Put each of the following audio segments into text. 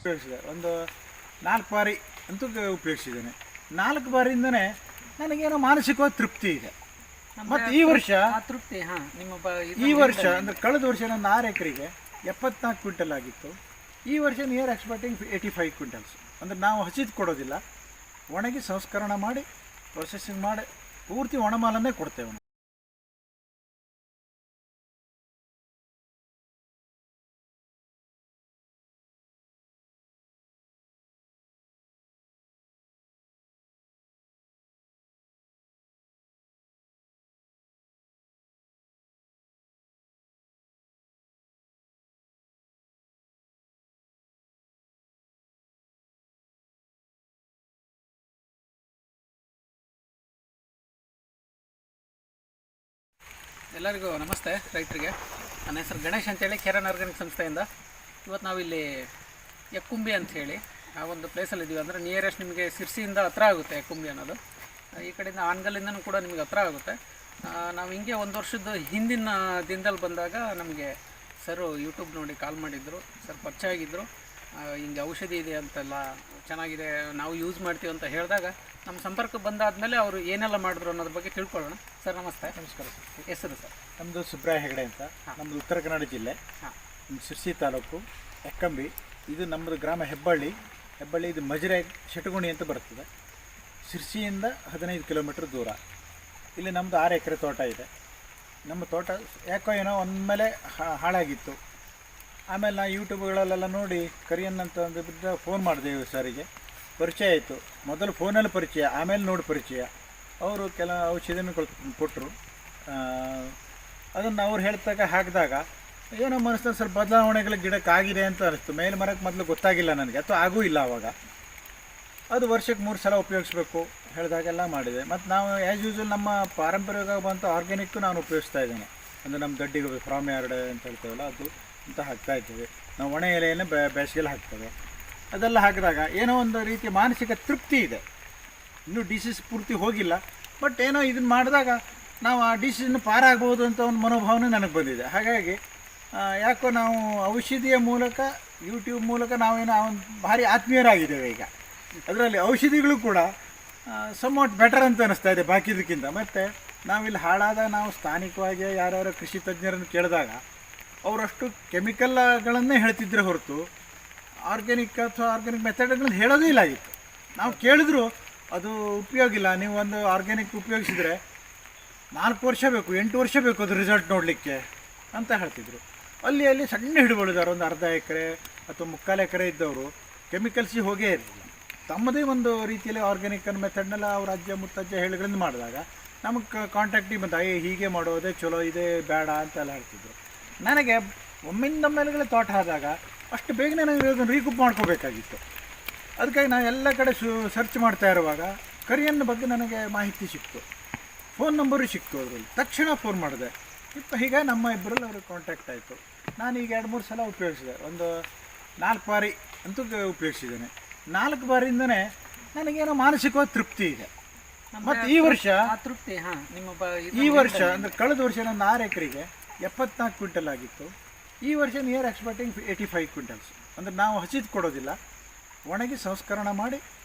ಉಪಯೋಗಿಸಿದೆ. ಒಂದು 4 ಬಾರಿ ಅಂತೂ ಉಪಯೋಗಿಸಿದ್ದೇನೆ. 4 ಬಾರಿಯಿಂದನೇ ನನಗೇನೋ ಮಾನಸಿಕವಾದ ತೃಪ್ತಿ ಇದೆ. ಮತ್ತು ಈ ವರ್ಷ ತೃಪ್ತಿ ಈ ವರ್ಷ ಅಂದರೆ ಕಳೆದ ವರ್ಷ ನನ್ನ 6 ಎಕರೆಗೆ 74 ಕ್ವಿಂಟಲ್ ಆಗಿತ್ತು. ಈ ವರ್ಷ ನಿಯರ್ ಎಕ್ಸ್ಪೆಕ್ಟಿಂಗ್ 85 ಕ್ವಿಂಟಲ್ಸ್. ಅಂದರೆ ನಾವು ಹಸಿದು ಕೊಡೋದಿಲ್ಲ, ಒಣಗಿ ಸಂಸ್ಕರಣ ಮಾಡಿ ಪ್ರೊಸೆಸಿಂಗ್ ಮಾಡಿ ಪೂರ್ತಿ ಒಣಮಾಲನ್ನೇ ಕೊಡ್ತೇವೆ. ಎಲ್ಲರಿಗೂ ನಮಸ್ತೆ. ರೈತರಿಗೆ ನನ್ನ ಹೆಸರು ಗಣೇಶ್ ಅಂತೇಳಿ ಕೆರನ್ ಆರ್ಗಾನಿಕ್ ಸಂಸ್ಥೆಯಿಂದ. ಇವತ್ತು ನಾವಿಲ್ಲಿ ಯಕ್ಕುಂಬಿ ಅಂಥೇಳಿ ಆ ಒಂದು ಪ್ಲೇಸಲ್ಲಿ ಇದ್ದೀವಿ. ಅಂದರೆ ನಿಯರೆಸ್ಟ್ ನಿಮಗೆ ಸಿರ್ಸಿಯಿಂದ ಹತ್ರ ಆಗುತ್ತೆ ಯಕ್ಕುಂಬಿ ಅನ್ನೋದು. ಈ ಕಡೆಯಿಂದ ಆನ್ಗಲ್ಲಿಂದನೂ ಕೂಡ ನಿಮಗೆ ಹತ್ರ ಆಗುತ್ತೆ. ನಾವು ಹಿಂಗೆ ಒಂದು ವರ್ಷದ ಹಿಂದಿನ ದಿನದಲ್ಲಿ ಬಂದಾಗ ನಮಗೆ ಸರು ಯೂಟ್ಯೂಬ್ ನೋಡಿ ಕಾಲ್ ಮಾಡಿದ್ರು. ಸರ್ ಪರಿಚಯ ಆಗಿದ್ದರು. ಹಿಂಗೆ ಔಷಧಿ ಇದೆ ಅಂತೆಲ್ಲ ಚೆನ್ನಾಗಿದೆ, ನಾವು ಯೂಸ್ ಮಾಡ್ತೀವಿ ಅಂತ ಹೇಳಿದಾಗ ನಮ್ಮ ಸಂಪರ್ಕ ಬಂದಾದಮೇಲೆ ಅವರು ಏನೆಲ್ಲ ಮಾಡಿದ್ರು ಅನ್ನೋದ್ರ ಬಗ್ಗೆ ತಿಳ್ಕೊಳ್ಳೋಣ. ಸರ್ ನಮಸ್ತೆ. ನಮಸ್ಕಾರ ಸರ್. ಹೆಸರು ಸರ್? ನಮ್ಮದು ಸುಬ್ರಾಯ ಹೆಗಡೆ ಅಂತ. ನಮ್ಮದು ಉತ್ತರ ಕನ್ನಡ ಜಿಲ್ಲೆ, ಶಿರ್ಸಿ ತಾಲೂಕು, ಯಕ್ಕಂಬಿ. ಇದು ನಮ್ಮದು ಗ್ರಾಮ ಹೆಬ್ಬಳ್ಳಿ. ಇದು ಮಜಿರೆ ಶೆಟಗುಣಿ ಅಂತ ಬರ್ತದೆ. ಶಿರ್ಸಿಯಿಂದ 15 ಕಿಲೋಮೀಟ್ರ್ ದೂರ. ಇಲ್ಲಿ ನಮ್ಮದು 6 ಎಕರೆ ತೋಟ ಇದೆ. ನಮ್ಮ ತೋಟ ಯಾಕೋ ಏನೋ ಒಂದ್ಮೇಲೆ ಹಾಳಾಗಿತ್ತು. ಆಮೇಲೆ ನಾನು ಯೂಟ್ಯೂಬ್ಗಳಲ್ಲೆಲ್ಲ ನೋಡಿ ಕರಿಯನ್ ಅಂತ ಒಂದು ಬಿದ್ದ ಫೋನ್ ಮಾಡಿದೆವು ಸರಿಗೆ. ಪರಿಚಯ ಆಯಿತು. ಮೊದಲು ಫೋನಲ್ಲಿ ಪರಿಚಯ, ಆಮೇಲೆ ನೋಡಿ ಪರಿಚಯ. ಅವರು ಕೆಲ ಔಷಧಿಯನ್ನು ಕೊಟ್ಟರು. ಅದನ್ನು ಅವ್ರು ಹೇಳ್ದಾಗ ಹಾಕಿದಾಗ ಏನೋ ಮನಸ್ಸಿನ ಸ್ವಲ್ಪ ಬದಲಾವಣೆಗಳ ಗಿಡಕ್ಕಾಗಿದೆ ಅಂತ ಅನಿಸ್ತು. ಮೇಲೆ ಮರಕ್ಕೆ ಮೊದಲು ಗೊತ್ತಾಗಿಲ್ಲ ನನಗೆ, ಅಥವಾ ಆಗೂ ಇಲ್ಲ ಆವಾಗ. ಅದು ವರ್ಷಕ್ಕೆ 3 ಸಲ ಉಪಯೋಗಿಸ್ಬೇಕು ಹೇಳಿದಾಗೆಲ್ಲ ಮಾಡಿದೆ. ಮತ್ತು ನಾವು ಆ್ಯಸ್ ಯೂಸ್ವಲ್ ನಮ್ಮ ಪಾರಂಪರಿಕವಾಗಿ ಬಂತು ಆರ್ಗ್ಯಾನಿಕ್ಕು ನಾನು ಉಪಯೋಗಿಸ್ತಾ ಇದ್ದೇನೆ. ಅಂದರೆ ನಮ್ಮ ಗಡ್ಡಿಗೆ ಫ್ರಾಮ್ ಯಾರ್ಡ್ ಅಂತ ಹೇಳ್ತೇವಲ್ಲ ಅದು ಅಂತ ಹಾಕ್ತಾಯಿದ್ದೀವಿ. ನಾವು ಒಣ ಎಲೆಯನ್ನು ಬೇಸಿಗೆಲ್ಲ ಹಾಕ್ತೇವೆ. ಅದೆಲ್ಲ ಹಾಕಿದಾಗ ಏನೋ ಒಂದು ರೀತಿಯ ಮಾನಸಿಕ ತೃಪ್ತಿ ಇದೆ. ಇನ್ನೂ ಡಿಸೀಸ್ ಪೂರ್ತಿ ಹೋಗಿಲ್ಲ, ಬಟ್ ಏನೋ ಇದನ್ನು ಮಾಡಿದಾಗ ನಾವು ಆ ಡಿಸೀಸನ್ನು ಪಾರಾಗ್ಬೋದು ಅಂತ ಒಂದು ಮನೋಭಾವನೆ ನನಗೆ ಬಂದಿದೆ. ಹಾಗಾಗಿ ಯಾಕೋ ನಾವು ಔಷಧಿಯ ಮೂಲಕ, ಯೂಟ್ಯೂಬ್ ಮೂಲಕ ನಾವೇನೋ ಒಂದು ಭಾರಿ ಆತ್ಮೀಯರಾಗಿದ್ದೇವೆ ಈಗ. ಅದರಲ್ಲಿ ಔಷಧಿಗಳು ಕೂಡ ಸಮ್ವಾಟ್ ಬೆಟರ್ ಅಂತ ಅನ್ನಿಸ್ತಾ ಇದೆ ಬಾಕಿದಕ್ಕಿಂತ. ಮತ್ತು ನಾವಿಲ್ಲಿ ಹಾಳಾದ ನಾವು ಸ್ಥಾನಿಕವಾಗಿ ಯಾರ್ಯಾರೋ ಕೃಷಿ ತಜ್ಞರನ್ನು ಕೇಳಿದಾಗ ಅವರಷ್ಟು ಕೆಮಿಕಲ್ಗಳನ್ನೇ ಹೇಳ್ತಿದ್ರೆ ಹೊರತು ಆರ್ಗ್ಯಾನಿಕ್ ಅಥವಾ ಆರ್ಗ್ಯಾನಿಕ್ ಮೆಥಡ್ಗಳನ್ನು ಹೇಳೋದೇ ಇಲ್ಲ ಆಗಿತ್ತು. ನಾವು ಕೇಳಿದ್ರು ಅದು ಉಪಯೋಗ ಇಲ್ಲ, ನೀವು ಒಂದು ಆರ್ಗ್ಯಾನಿಕ್ ಉಪಯೋಗಿಸಿದರೆ 4 ವರ್ಷ ಬೇಕು, 8 ವರ್ಷ ಬೇಕು ಅದು ರಿಸಲ್ಟ್ ನೋಡಲಿಕ್ಕೆ ಅಂತ ಹೇಳ್ತಿದ್ರು. ಅಲ್ಲಿ ಸಣ್ಣ ಹಿಡುವಳಿದಾರೆ, ಒಂದು ಅರ್ಧ ಎಕರೆ ಅಥವಾ 3/4 ಎಕರೆ ಇದ್ದವರು ಕೆಮಿಕಲ್ಸಿಗೆ ಹೋಗೇ ಇರಲಿಲ್ಲ. ತಮ್ಮದೇ ಒಂದು ರೀತಿಯಲ್ಲಿ ಆರ್ಗ್ಯಾನಿಕ್ ಅನ್ನೋ ಮೆಥಡ್ನೆಲ್ಲ ಅವ್ರ ಅಜ್ಜ ಮುತ್ತಜ್ಜ ಹೇಳಿಗಳಿಂದ ಮಾಡಿದಾಗ ನಮಗೆ ಕಾಂಟ್ಯಾಕ್ಟಿಗೆ ಬಂದ ಹೀಗೆ ಮಾಡೋದೇ ಚಲೋ, ಇದೇ ಬೇಡ ಅಂತೆಲ್ಲ ಹೇಳ್ತಿದ್ರು. ನನಗೆ ಒಮ್ಮಿಂದ ಮೇಲೆಗಳೇ ತೋಟ ಆದಾಗ ಅಷ್ಟು ಬೇಗನೆ ನನಗೆ ಅದನ್ನು ರೀಕೂಪ್ ಮಾಡ್ಕೋಬೇಕಾಗಿತ್ತು. ಅದಕ್ಕಾಗಿ ನಾನು ಎಲ್ಲ ಕಡೆ ಸರ್ಚ್ ಮಾಡ್ತಾ ಇರುವಾಗ ಕರಿಯನ್ನ ಬಗ್ಗೆ ನನಗೆ ಮಾಹಿತಿ ಸಿಕ್ತು, ಫೋನ್ ನಂಬರು ಸಿಕ್ತು. ಅದರಲ್ಲಿ ತಕ್ಷಣ ಫೋನ್ ಮಾಡಿದೆ. ಹೀಗೆ ನಮ್ಮ ಇಬ್ಬರಲ್ಲಿ ಅವ್ರಿಗೆ ಕಾಂಟ್ಯಾಕ್ಟ್ ಆಯಿತು. ನಾನೀಗ 2-3 ಸಲ ಉಪಯೋಗಿಸಿದೆ. ಒಂದು 4 ಬಾರಿ ಅಂತೂ ಉಪಯೋಗಿಸಿದ್ದೇನೆ. 4 ಬಾರಿಯಿಂದನೇ ನನಗೇನೋ ಮಾನಸಿಕವಾದ ತೃಪ್ತಿ ಇದೆ. ಮತ್ತು ಈ ವರ್ಷ ತೃಪ್ತಿ ಈ ವರ್ಷ ಅಂದರೆ ಕಳೆದ ವರ್ಷ ನನ್ನ 6 ಎಕರೆಗೆ 74 ಕ್ವಿಂಟಲ್ ಆಗಿತ್ತು. ಈ ವರ್ಷ ನಿಯರ್ ಎಕ್ಸ್ಪೆಕ್ಟಿಂಗ್ 85 ಕ್ವಿಂಟಲ್ಸ್. ಅಂದರೆ ನಾವು ಹಸಿದು ಕೊಡೋದಿಲ್ಲ, ಒಣಗಿ ಸಂಸ್ಕರಣ ಮಾಡಿ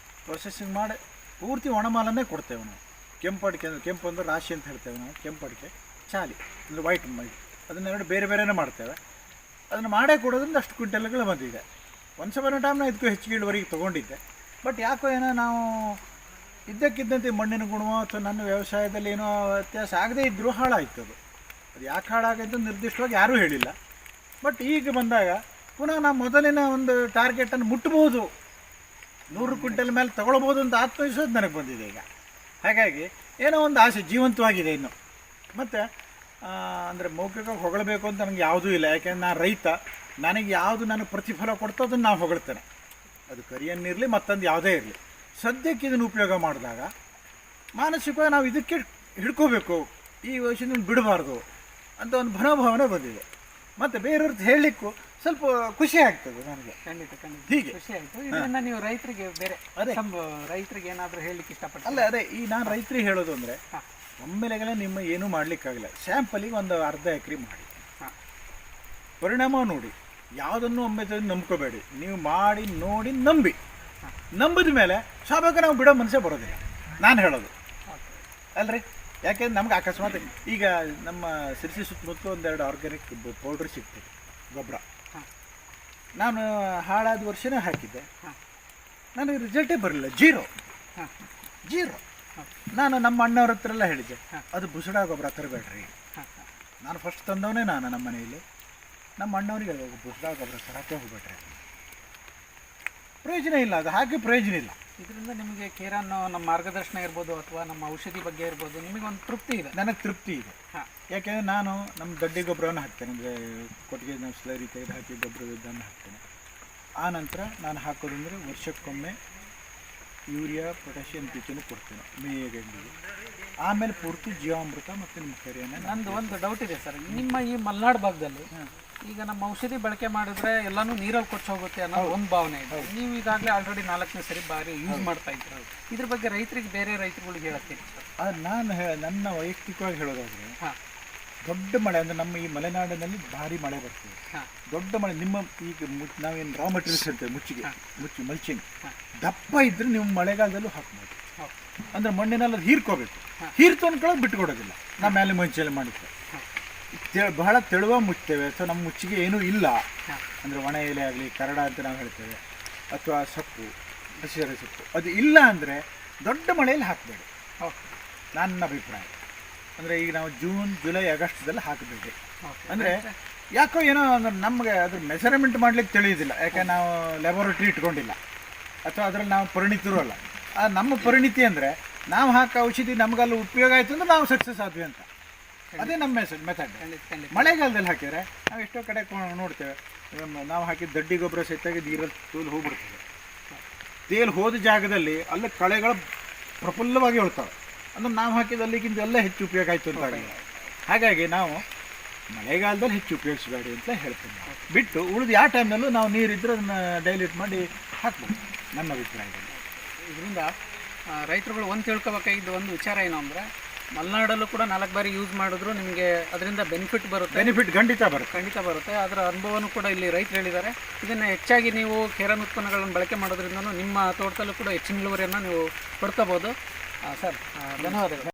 ಪ್ರೊಸೆಸಿಂಗ್ ಮಾಡಿ ಪೂರ್ತಿ ಒಣಮಾಲನ್ನೇ ಕೊಡ್ತೇವೆ ನಾವು. ಕೆಂಪಡಿಕೆ ಅಂದರೆ ಕೆಂಪು ಅಂದರೆ ರಾಶಿ ಅಂತ ಹೇಳ್ತೇವೆ ನಾವು. ಕೆಂಪಡಿಕೆ ಚಾಲಿ ಅಂದರೆ ವೈಟ್ ಮೈಟ್, ಅದನ್ನೆರಡು ಬೇರೆ ಬೇರೆನೇ ಮಾಡ್ತೇವೆ. ಅದನ್ನು ಮಾಡೇ ಕೊಡೋದ್ರಿಂದ ಅಷ್ಟು ಕ್ವಿಂಟಲ್ಗಳು ಬಂದಿದೆ. ಒನ್ಸ್ ಅಪಾನ್ ಟೈಮ್ ನಾನು ಇದಕ್ಕೂ ಹೆಚ್ಚಿಗೆ ಇಳುವರಿಗೆ ತೊಗೊಂಡಿದ್ದೆ. ಬಟ್ ಯಾಕೋ ಏನೋ ನಾವು ಇದ್ದಕ್ಕಿದ್ದಂತೆ ಮಣ್ಣಿನ ಗುಣವೋ ಅಥವಾ ನನ್ನ ವ್ಯವಸಾಯದಲ್ಲಿ ಏನೋ ವ್ಯತ್ಯಾಸ ಆಗದೇ ಇದ್ದರೂ ಹಾಳಾಯ್ತು. ಅದು ಯಾಕೆ ಹಾಳಾಗೈತೆ ನಿರ್ದಿಷ್ಟವಾಗಿ ಯಾರೂ ಹೇಳಿಲ್ಲ. ಬಟ್ ಈಗ ಬಂದಾಗ ಪುನಃ ನಾವು ಮೊದಲಿನ ಒಂದು ಟಾರ್ಗೆಟನ್ನು ಮುಟ್ಬೋದು, 100 ಕ್ವಿಂಟಲ್ ಮೇಲೆ ತೊಗೊಳ್ಬೋದು ಅಂತ ಆತ್ಮವಿಶ್ವಾಸ ನನಗೆ ಬಂದಿದೆ ಈಗ. ಹಾಗಾಗಿ ಏನೋ ಒಂದು ಆಸೆ ಜೀವಂತವಾಗಿದೆ ಇನ್ನು. ಮತ್ತು ಅಂದರೆ ಮೌಖಿಕವಾಗಿ ಹೊಗಳಬೇಕು ಅಂತ ನನಗೆ ಯಾವುದೂ ಇಲ್ಲ. ಯಾಕೆಂದ್ರೆ ನಾನು ರೈತ, ನನಗೆ ಯಾವುದು ನನಗೆ ಪ್ರತಿಫಲ ಕೊಡ್ತೋ ಅದನ್ನು ನಾವು ಹೊಗಳ್ತೇನೆ. ಅದು ಕರಿಯನ್ನಿರಲಿ ಮತ್ತೊಂದು ಯಾವುದೇ ಇರಲಿ. ಸದ್ಯಕ್ಕೆ ಇದನ್ನು ಉಪಯೋಗ ಮಾಡಿದಾಗ ಮಾನಸಿಕವಾಗಿ ನಾವು ಇದಕ್ಕೆ ಹಿಡ್ಕೋಬೇಕು, ಈ ವಯಸ್ಸಿನ ಬಿಡಬಾರ್ದು ಅಂತ ಒಂದು ಮನೋಭಾವನೆ ಬಂದಿದೆ. ಮತ್ತು ಬೇರೆಯವ್ರದ್ದು ಹೇಳಲಿಕ್ಕೂ ಸ್ವಲ್ಪ ಖುಷಿ ಆಗ್ತದೆ ನನಗೆ. ಖಂಡಿತ ಹೀಗೆ ಖುಷಿ ಆಯಿತು. ಇದರಿಂದ ನೀವು ರೈತರಿಗೆ ಬೇರೆ ರೈತರಿಗೆ ಏನಾದರೂ ಹೇಳಲಿಕ್ಕೆ ಇಷ್ಟಪಟ್ಟು? ಅದೇ ಈ ನಾನು ರೈತರಿಗೆ ಹೇಳೋದು ಅಂದರೆ ಒಮ್ಮೆಲೆಗಳೇ ನಿಮ್ಮ ಏನೂ ಮಾಡಲಿಕ್ಕಾಗಲ್ಲ. ಸ್ಯಾಂಪಲಿಗೆ ಒಂದು ಅರ್ಧ ಎಕರೆ ಮಾಡಿ ಪರಿಣಾಮ ನೋಡಿ. ಯಾವುದನ್ನು ಒಮ್ಮೆ ನಂಬ್ಕೋಬೇಡಿ, ನೀವು ಮಾಡಿ ನೋಡಿ ನಂಬಿ, ನಂಬಿದ ಮೇಲೆ ಸ್ವಾಭಾವಿಕ ನಾವು ಬಿಡೋ ಮನಸ್ಸೇ ಬರೋದಿಲ್ಲ, ನಾನು ಹೇಳೋದು ಅಲ್ರಿ. ಯಾಕೆಂದ್ರೆ ನಮ್ಗೆ ಅಕಸ್ಮಾತ್ ಈಗ ನಮ್ಮ ಸಿರ್ಸಿ ಸುತ್ತಮುತ್ತ ಒಂದೆರಡು ಆರ್ಗ್ಯಾನಿಕ್ ಪೌಡ್ರ್ ಸಿಗ್ತದೆ ಗೊಬ್ಬರ, ನಾನು ಹಾಳಾದ ವರ್ಷನೇ ಹಾಕಿದ್ದೆ, ನನಗೆ ರಿಸಲ್ಟೇ ಬರಲಿಲ್ಲ, ಜೀರೋ. ನಾನು ನಮ್ಮ ಅಣ್ಣವ್ರ ಹತ್ರ ಎಲ್ಲ ಹೇಳಿದ್ದೆ, ಅದು ಬುಸಡ ಗೊಬ್ಬರ ತರಬೇಡ್ರಿ. ನಾನು ಫಸ್ಟ್ ತಂದವನೇ ನಮ್ಮ ಮನೆಯಲ್ಲಿ. ನಮ್ಮ ಅಣ್ಣವ್ರಿಗೆ ಹೇಳ್ಬೇಕು, ಬುಸಡ ಗೊಬ್ಬರ ತರಕ್ಕೆ ಹೋಗ್ಬೇಡ್ರಿ, ಪ್ರಯೋಜನ ಇಲ್ಲ, ಅದು ಹಾಕಿ ಪ್ರಯೋಜನ ಇಲ್ಲ. ಇದರಿಂದ ನಿಮಗೆ ಕೇರನ್ ನಮ್ಮ ಮಾರ್ಗದರ್ಶನ ಇರ್ಬೋದು ಅಥವಾ ನಮ್ಮ ಔಷಧಿ ಬಗ್ಗೆ ಇರ್ಬೋದು, ನಿಮಗೊಂದು ತೃಪ್ತಿ ಇದೆ? ನನಗೆ ತೃಪ್ತಿ ಇದೆ. ಯಾಕೆಂದರೆ ನಾನು ನಮ್ಮ ದೊಡ್ಡ ಗೊಬ್ಬರವನ್ನು ಹಾಕ್ತೇನೆ, ಅಂದರೆ ಕೊಟ್ಟಿಗೆ ನಾವು ಸ್ಲರಿ ತೆಗೆದು ಹಾಕಿ ಗೊಬ್ಬರದನ್ನು ಹಾಕ್ತೇನೆ. ಆ ನಂತರ ನಾನು ಹಾಕೋದಂದರೆ ವರ್ಷಕ್ಕೊಮ್ಮೆ ಯೂರಿಯಾ, ಪೊಟ್ಯಾಷಿಯಂ ಪೀಚನ್ನು ಕೊಡ್ತೇನೆ ಮೇಗೆಂಡಿಗೆ. ಆಮೇಲೆ ಪೂರ್ತಿ ಜೀವಾಮೃತ ಮತ್ತು ನಿಮ್ಮ ಕರಿಯನ್ನು. ನಂದು ಒಂದು ಡೌಟ್ ಇದೆ ಸರ್, ನಿಮ್ಮ ಈ ಮಲೆನಾಡು ಭಾಗದಲ್ಲಿ ಈಗ ನಮ್ಮ ಔಷಧಿ ಬಳಕೆ ಮಾಡಿದ್ರೆ ಎಲ್ಲಾನು ನೀರಲ್ಲಿ ಕೊಚ್ಚಿ ಹೋಗುತ್ತೆ ಅನ್ನೋ ಒಂದು ಭಾವನೆ ಇದೆ. ನೀವು ಈಗಾಗಲೇ ಆಲ್ರೆಡಿ 4ನೇ ಸರಿ ಬಾರಿ ಯೂಸ್ ಮಾಡ್ತಾ ಇದ್ದೀರ. ಇದ್ರ ಬಗ್ಗೆ ರೈತರಿಗೆ, ಬೇರೆ ರೈತರುಗಳಿಗೆ ಹೇಳತ್ತೀನಿ ಸರ್? ಅದು ನಾನು ನನ್ನ ವೈಯಕ್ತಿಕವಾಗಿ ಹೇಳೋದಾದರೆ, ದೊಡ್ಡ ಮಳೆ ಅಂದರೆ ನಮ್ಮ ಈ ಮಲೆನಾಡಿನಲ್ಲಿ ಭಾರಿ ಮಳೆ ಬರ್ತದೆ. ದೊಡ್ಡ ಮಳೆ, ನಿಮ್ಮ ಈಗ ನಾವೇನು ರಾ ಮಟೀರಿಯಲ್ಸ್ ಇರ್ತೇವೆ, ಮುಚ್ಚಿ ಮಲ್ಚಿಂಗ್ ದಪ್ಪ ಇದ್ದರೆ ನೀವು ಮಳೆಗಾಲದಲ್ಲೂ ಹಾಕ್ಬೋದು. ಅಂದರೆ ಮಣ್ಣಿನಲ್ಲಿ ಅದು ಹೀರ್ಕೋಬೇಕು, ಹೀರ್ತೊಂದ್ಕೊಳ್ಳೋದು ಬಿಟ್ಟುಕೊಡೋದಿಲ್ಲ. ನಮ್ಮ ಮೇಲೆ ಮುಂಚೆಲ್ಲ ಮಾಡಿರ್ತೇವೆ, ಬಹಳ ತೆಳುವ ಮುಚ್ತೇವೆ. ಅಥವಾ ನಮ್ಮ ಮುಚ್ಚಿಗೆ ಏನೂ ಇಲ್ಲ ಅಂದರೆ ಒಣ ಎಲೆ ಆಗಲಿ, ಕರಡ ಅಂತ ನಾವು ಹೇಳ್ತೇವೆ, ಅಥವಾ ಸೊಪ್ಪು, ಹಸಿರೆ ಸೊಪ್ಪು ಅದು ಇಲ್ಲ ಅಂದರೆ ದೊಡ್ಡ ಮಳೆಯಲ್ಲಿ ಹಾಕಬೇಡಿ, ನನ್ನ ಅಭಿಪ್ರಾಯ. ಅಂದರೆ ಈಗ ನಾವು ಜೂನ್, ಜುಲೈ, ಆಗಸ್ಟ್ದಲ್ಲಿ ಹಾಕಬೇಡಿ. ಅಂದರೆ ಯಾಕೋ ಏನೋ ನಮಗೆ ಅದ್ರ ಮೆಸರ್ಮೆಂಟ್ ಮಾಡ್ಲಿಕ್ಕೆ ತಿಳಿಯೋದಿಲ್ಲ, ಯಾಕೆ ನಾವು ಲ್ಯಾಬೋರೇಟ್ರಿ ಇಟ್ಕೊಂಡಿಲ್ಲ ಅಥವಾ ಅದರಲ್ಲಿ ನಾವು ಪರಿಣಿತರು ಅಲ್ಲ. ನಮ್ಮ ಪರಿಣಿತಿ ಅಂದರೆ ನಾವು ಹಾಕೋ ಔಷಧಿ ನಮಗಲ್ಲಿ ಉಪಯೋಗ ಆಯಿತು ಅಂದರೆ ನಾವು ಸಕ್ಸಸ್ ಆದ್ವಿ ಅಂತ, ಅದೇ ನಮ್ಮ ಮೆಥಡ್. ಮಳೆಗಾಲದಲ್ಲಿ ಹಾಕಿದರೆ ನಾವು ಎಷ್ಟೋ ಕಡೆ ನೋಡ್ತೇವೆ, ನಾವು ಹಾಕಿದ ದಡ್ಡಿ ಗೊಬ್ಬರ ಸಹಿತಾಗಿ ನೀರಲ್ಲಿ ತೇಲು ಹೋಗ್ಬಿಡ್ತದೆ. ತೇಲು ಹೋದ ಜಾಗದಲ್ಲಿ ಅಲ್ಲಿ ಕಳೆಗಳು ಪ್ರಫುಲ್ಲವಾಗಿ ಉಳ್ತಾವೆ. ಅಂದ್ರೆ ನಾವು ಹಾಕಿದ ಅಲ್ಲಿಗಿಂತ ಎಲ್ಲ ಹೆಚ್ಚು ಉಪಯೋಗ ಆಯಿತು ಅಂತ ಆಗಿದೆ. ಹಾಗಾಗಿ ನಾವು ಮಳೆಗಾಲದಲ್ಲಿ ಹೆಚ್ಚು ಉಪಯೋಗಿಸಬೇಡಿ ಅಂತ ಹೇಳ್ತೀನಿ. ಬಿಟ್ಟು ಉಳಿದು ಯಾವ ಟೈಮ್ನಲ್ಲೂ ನಾವು ನೀರಿದ್ದರೆ ಅದನ್ನು ಡೈಲ್ಯೂಟ್ ಮಾಡಿ ಹಾಕ್ಬೋದು, ನನ್ನ ಅಭಿಪ್ರಾಯದಲ್ಲಿ. ಇದರಿಂದ ರೈತರುಗಳು ಒಂದು ತಿಳ್ಕೊಬೇಕಾಗಿದ್ದು ಒಂದು ವಿಚಾರ ಏನು ಅಂದರೆ, ಮಲೆನಾಡಲ್ಲೂ ಕೂಡ 4 ಬಾರಿ ಯೂಸ್ ಮಾಡಿದ್ರು ನಿಮಗೆ ಅದರಿಂದ ಬೆನಿಫಿಟ್ ಬರುತ್ತೆ. ಬೆನಿಫಿಟ್ ಖಂಡಿತ ಬರುತ್ತೆ. ಅದರ ಅನುಭವನೂ ಕೂಡ ಇಲ್ಲಿ ರೈತರು ಹೇಳಿದ್ದಾರೆ. ಇದನ್ನು ಹೆಚ್ಚಾಗಿ ನೀವು ಕೇರನ್ ಉತ್ಪನ್ನಗಳನ್ನು ಬಳಕೆ ಮಾಡೋದ್ರಿಂದ ನಿಮ್ಮ ತೋಟದಲ್ಲೂ ಕೂಡ ಹೆಚ್ಚಿನ ಇಳುವರಿಯನ್ನು ನೀವು ಪಡ್ಕೋಬೋದು. ಸರ್, ಧನ್ಯವಾದಗಳು.